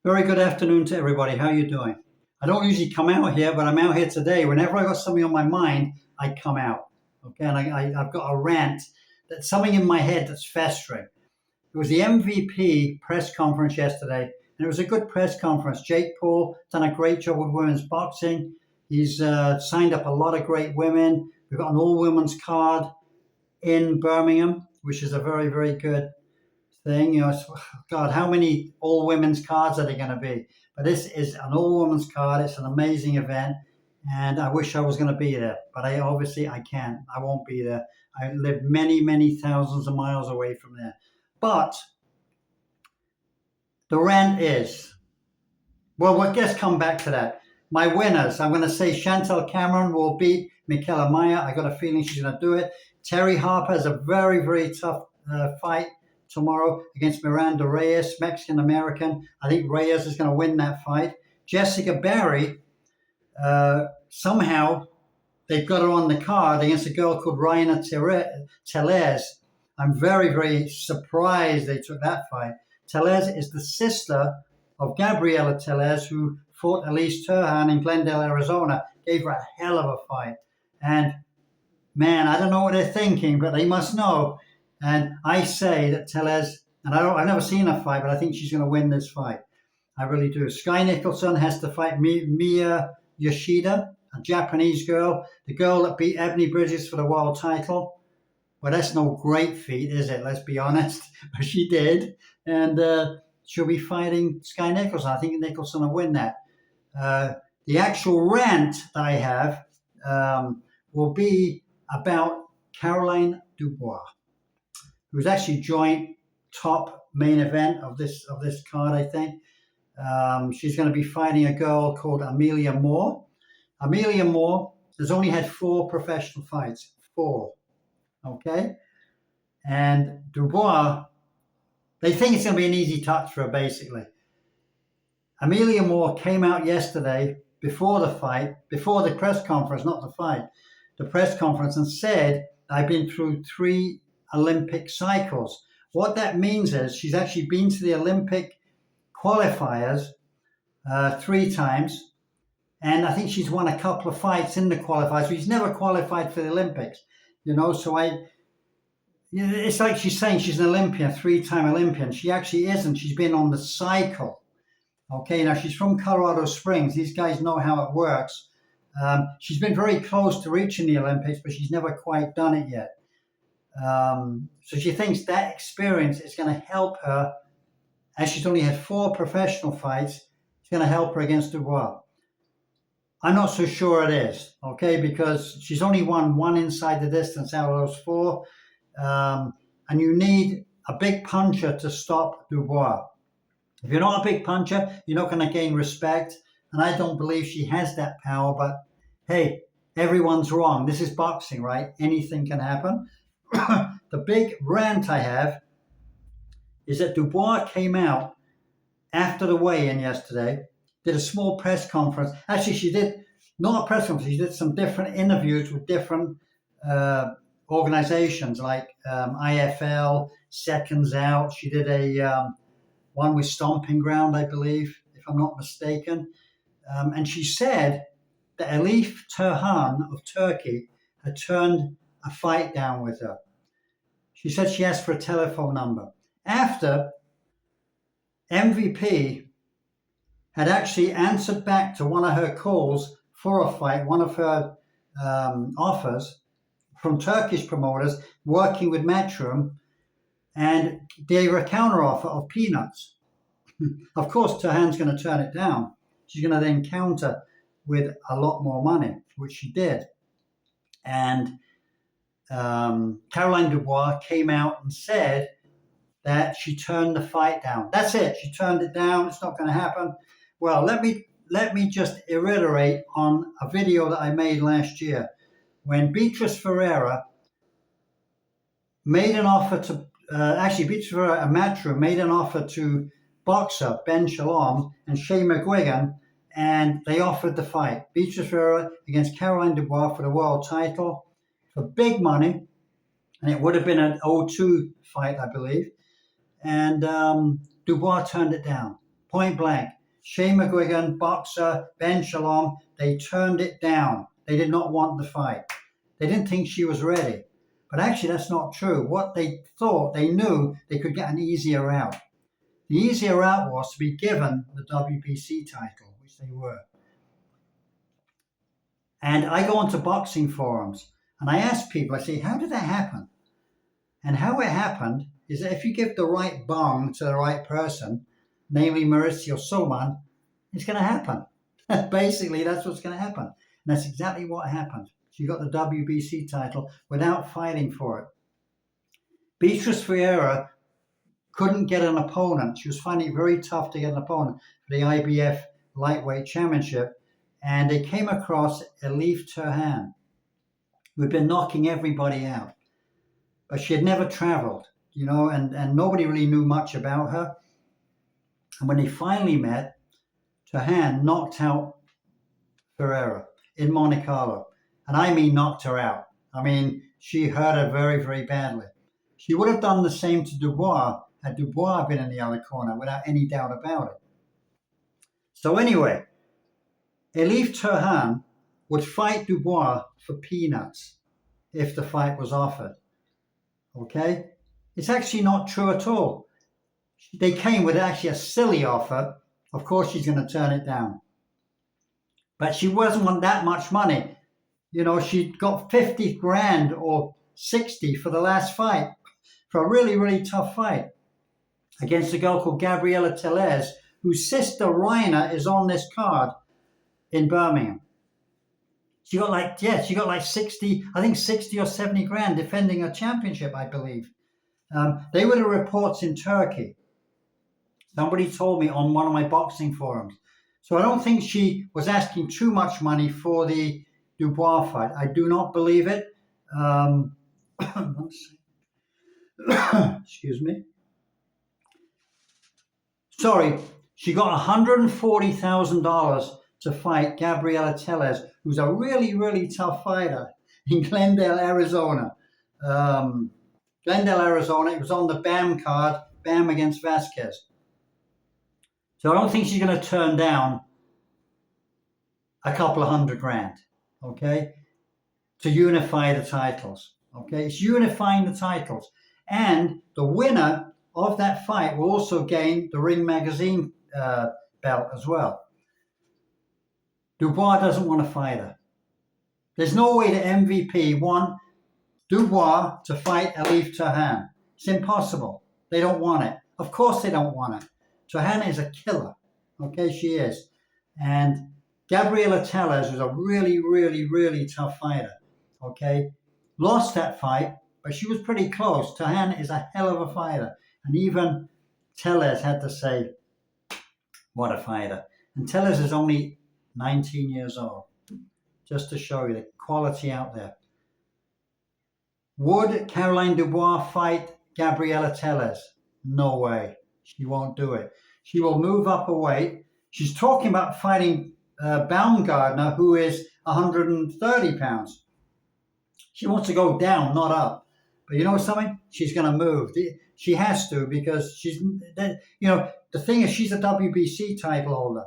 Very good afternoon to everybody. How are you doing? I don't usually come out here, but I'm out here today. Whenever I got something on my mind, I come out. Okay, and I've got a rant that's something in my head that's festering. It was the MVP press conference yesterday, and it was a good press conference. Jake Paul done a great job with women's boxing. He's signed up a lot of great women. We've got an all-women's card in Birmingham, which is a very, very good thing. God, how many all women's cards are there going to be? But this is an all women's card. It's an amazing event, and I wish I was going to be there, but I can't. I won't be there. I live many, many thousands of miles away from there. But the rant is, well, I guess come back to that. My winners, I'm going to say Chantel Cameron will beat Michaela Mayer. I got a feeling she's going to do it. Terry Harper has a very, very tough fight tomorrow against Miranda Reyes, Mexican-American. I think Reyes is going to win that fight. Jessica Barry, somehow they've got her on the card against a girl called Raina Telez. I'm very, very surprised they took that fight. Telez is the sister of Gabriela Telez, who fought Elif Turhan in Glendale, Arizona. Gave her a hell of a fight. And man, I don't know what they're thinking, but they must know. And I say that Telez, and I've never seen her fight, but I think she's going to win this fight. I really do. Sky Nicholson has to fight Mia Yoshida, a Japanese girl, the girl that beat Ebony Bridges for the world title. Well, that's no great feat, is it? Let's be honest. But she did. And she'll be fighting Sky Nicholson. I think Nicholson will win that. The actual rant that I have will be about Caroline Dubois, who's actually joint top main event of this card, I think. She's going to be fighting a girl called Amelia Moore. Amelia Moore has only had 4 professional fights. 4. Okay? And Dubois, they think it's going to be an easy touch for her, basically. Amelia Moore came out yesterday before the fight, before the press conference, not the fight, the press conference, and said, I've been through 3 Olympic cycles. What that means is she's actually been to the Olympic qualifiers 3 times, and I think she's won a couple of fights in the qualifiers. She's never qualified for the Olympics, so it's like she's saying she's an Olympian, 3-time Olympian. She actually isn't. She's been on the cycle. Okay, now she's from Colorado Springs. These guys know how it works. She's been very close to reaching the Olympics, but she's never quite done it yet. So she thinks that experience is going to help her, as she's only had 4 professional fights, it's going to help her against Dubois. I'm not so sure it is, okay, because she's only won 1 inside the distance out of those 4, and you need a big puncher to stop Dubois. If you're not a big puncher, you're not going to gain respect, and I don't believe she has that power, but hey, everyone's wrong. This is boxing, right? Anything can happen. The big rant I have is that Dubois came out after the weigh-in yesterday, did a small press conference. Actually, she did not a press conference. She did some different interviews with different organizations like IFL, Seconds Out. She did a one with Stomping Ground, I believe, if I'm not mistaken. And she said that Elif Turhan of Turkey had turned a fight down with her. She said she asked for a telephone number. After MVP had actually answered back to one of her calls for a fight, one of her offers from Turkish promoters working with Matchroom, and gave her a counteroffer of peanuts. Of course, Turhan's going to turn it down. She's going to then counter with a lot more money, which she did. And Caroline Dubois came out and said that she turned the fight down. That's it. She turned it down. It's not going to happen. Well, let me just reiterate on a video that I made last year when Beatrice Ferreira made an offer to Beatrice Ferreira and Matchroom made an offer to boxer Ben Shalom and Shay McGuigan, and they offered the fight. Beatrice Ferreira against Caroline Dubois for the world title for big money, and it would have been an 0-2 fight, I believe. And Dubois turned it down. point blank. Shane McGuigan, boxer, Ben Shalom, they turned it down. They did not want the fight. They didn't think she was ready. But actually, that's not true. What they thought, they knew they could get an easier out. The easier out was to be given the WBC title, which they were. And I go onto boxing forums and I ask people, I say, how did that happen? And how it happened is that if you give the right bong to the right person, namely Mauricio Sulman, it's going to happen. Basically, that's what's going to happen. And that's exactly what happened. She got the WBC title without fighting for it. Beatrice Ferreira couldn't get an opponent. She was finding it very tough to get an opponent for the IBF Lightweight Championship. And they came across Elif Turhan, who had been knocking everybody out. But she had never traveled, and nobody really knew much about her. And when they finally met, Turhan knocked out Ferreira in Monte Carlo. And I mean knocked her out. I mean, she hurt her very, very badly. She would have done the same to Dubois had Dubois been in the other corner, without any doubt about it. So anyway, Elif Turhan would fight Dubois for peanuts if the fight was offered. Okay? It's actually not true at all. They came with actually a silly offer. Of course, she's going to turn it down. But she wasn't want that much money. She got 50 grand or 60 for the last fight, for a really, really tough fight against a girl called Gabriela Tellez, whose sister Raina is on this card in Birmingham. She got like 60, I think 60 or 70 grand defending a championship, I believe. They were the reports in Turkey. Somebody told me on one of my boxing forums. So I don't think she was asking too much money for the Dubois fight. I do not believe it. Excuse me. Sorry, she got $140,000 to fight Gabriela Tellez, who's a really, really tough fighter in Glendale, Arizona. Glendale, Arizona. It was on the BAM card, BAM against Vasquez. So I don't think she's going to turn down a couple of $100 grand, okay, to unify the titles. Okay, it's unifying the titles. And the winner of that fight will also gain the Ring Magazine belt as well. Dubois doesn't want to fight her. There's no way the MVP want Dubois to fight Elif Turhan. It's impossible. They don't want it. Of course they don't want it. Turhan is a killer. Okay, she is. And Gabriela Tellez was a really, really, really tough fighter. Okay, lost that fight, but she was pretty close. Turhan is a hell of a fighter. And even Tellez had to say, what a fighter. And Tellez is only 19 years old. Just to show you the quality out there. Would Caroline Dubois fight Gabriela Tellez? No way. She won't do it. She will move up a weight. She's talking about fighting Baumgardner, who is 130 pounds. She wants to go down, not up. But you know something? She's going to move. She has to, because the thing is, she's a WBC title holder.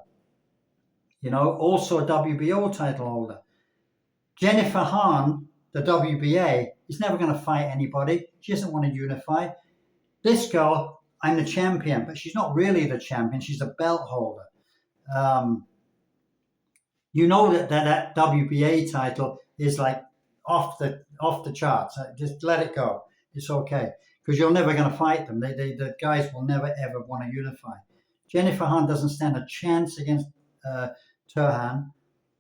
Also a WBO title holder. Jennifer Hahn, the WBA, is never going to fight anybody. She doesn't want to unify. This girl, I'm the champion, but she's not really the champion. She's a belt holder. That WBA title is like off the charts. Just let it go. It's okay, because you're never going to fight them. The guys will never ever want to unify. Jennifer Hahn doesn't stand a chance against Turhan,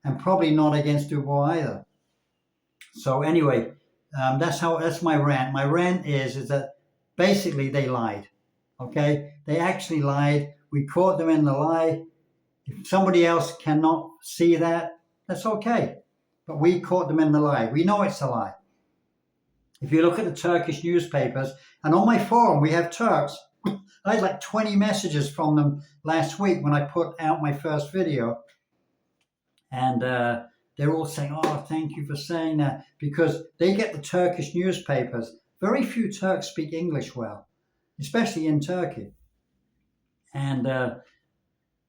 and probably not against Dubois either. So anyway, that's my rant. My rant is that basically they lied. Okay, they actually lied. We caught them in the lie. If somebody else cannot see that, that's okay. But we caught them in the lie. We know it's a lie. If you look at the Turkish newspapers, and on my forum we have Turks. I had like 20 messages from them last week when I put out my first video. And they're all saying, oh, thank you for saying that, because they get the Turkish newspapers. Very few Turks speak English well, especially in Turkey. And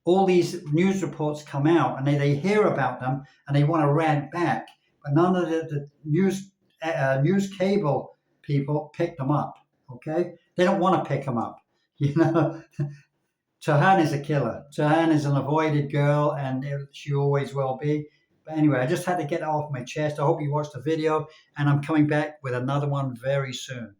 all these news reports come out and they hear about them and they want to rant back, but none of the news cable people pick them up. Okay, they don't want to pick them up. You know, Turhan is a killer. Turhan is an avoided girl, and she always will be. But anyway, I just had to get it off my chest. I hope you watched the video, and I'm coming back with another one very soon.